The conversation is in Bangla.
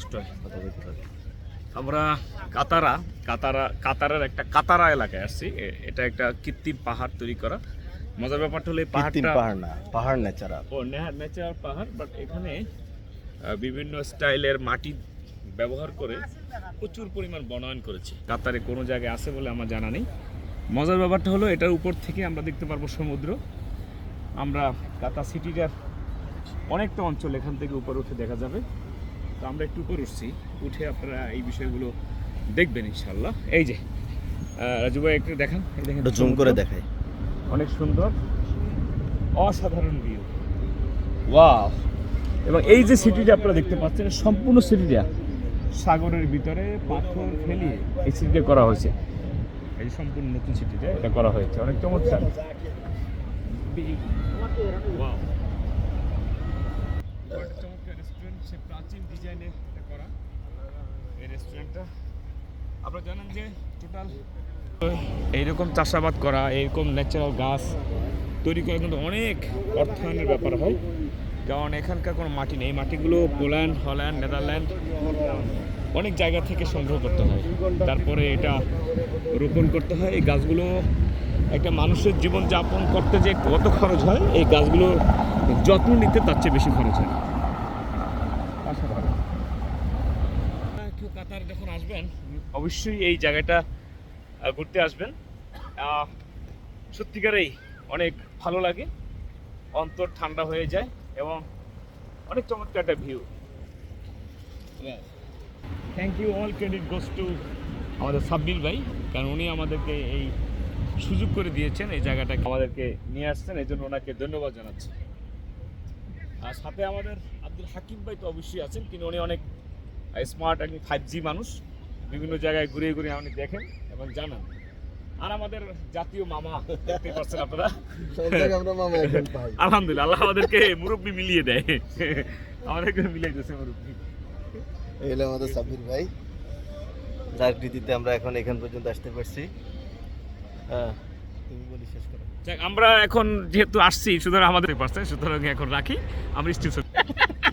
কষ্ট হয় কথা বলতে পারি। আমরা কাতারের একটা কাতারা এলাকায় আসছি। এটা একটা কৃত্রিম পাহাড় তৈরি করা। মজার ব্যাপারটা হলো পাহাড়টা পাহাড় না, পাহাড় ন্যাচারাল। ও ন্যাচারাল পাহাড়, বাট এখানে বিভিন্ন স্টাইলের মাটি ব্যবহার করে প্রচুর পরিমাণ বনায়ন করেছে। কাতারে কোনো জায়গায় আছে বলে আমার জানা নেই। মজার ব্যাপারটা হলো এটার উপর থেকে আমরা দেখতে পারবো সমুদ্র। আমরা কাতার সিটিটার অনেকটা অঞ্চল এখান থেকে উপরে উঠে দেখা যাবে। তো আমরা একটু উপরে উঠছি, উঠে আপনারা এই বিষয়গুলো দেখবেন ইনশাল্লাহ। এই যে রাজু ভাই একটু দেখান, এই দেখেন জুম করে দেখাই। অনেক সুন্দর অসাধারণ ভিউ, ওয়াও। এবং এই যে সিটিটা আপনারা দেখতে পাচ্ছেন, সম্পূর্ণ সিটিটা সাগরের ভিতরে পাথর ফেলিয়ে এই সিটিটা করা হয়েছে। এই যে সম্পূর্ণ নতুন সিটিটা এটা করা হয়েছে, অনেক চমৎকার। ওয়াও, চমৎকার রেস্টুরেন্ট, সে প্রাচীন ডিজাইনে এটা করা এই রেস্টুরেন্টটা। আপনারা জানেন যে টোটাল এইরকম চাষাবাদ করা, এইরকম ন্যাচারাল গাছ তৈরি করা কিন্তু অনেক অর্থায়নের ব্যাপার হয়, কারণ এখানকার কোনো মাটি নেই। মাটিগুলো পোল্যান্ড, হল্যান্ড, নেদারল্যান্ড অনেক জায়গা থেকে সংগ্রহ করতে হয়, তারপরে এটা রোপণ করতে হয়। এই গাছগুলো একটা মানুষের জীবনযাপন করতে যে কত খরচ হয়, এই গাছগুলো যত্ন নিতে তার চেয়ে বেশি খরচ হয়। কেউ কাতার যখন আসবেন অবশ্যই এই জায়গাটা ঘুরতে আসবেন। সত্যিকারেই অনেক ভালো লাগে, অন্তর ঠান্ডা হয়ে যায় এবং অনেক চমৎকার একটা view. Thank you, all credit goes to আমাদের সাব্বির ভাই, কারণ উনি আমাদেরকে এই সুযোগ করে দিয়েছেন, এই জায়গাটাকে আমাদেরকে নিয়ে আসছেন, এই জন্য ওনাকে ধন্যবাদ জানাচ্ছি। আর সাথে আমাদের আব্দুল হাকিম ভাই তো অবশ্যই আছেন, কিন্তু উনি অনেক স্মার্ট, একজন 5G মানুষ, বিভিন্ন জায়গায় ঘুরে ঘুরে উনি দেখেন এবং জানান। আর আমাদের জাতীয় মামা দেখতে পাচ্ছেন আপনারা, আলহামদুলিল্লাহ আল্লাহ আমাদেরকে মুরব্বি মিলিয়ে দেয়, আমাদেরকে মিলিয়ে দিয়েছে মুরব্বি। এই হলো আমাদের সাব্বির ভাই, যার কৃতিতে আমরা এখন এখান পর্যন্ত আসতে পারছি। হ্যাঁ, তুমি বলি শেষ করো। আমরা এখন যেহেতু আসছি সুতরাং আমাদের পারছে, সুতরাং এখন রাখি আমরা স্টিল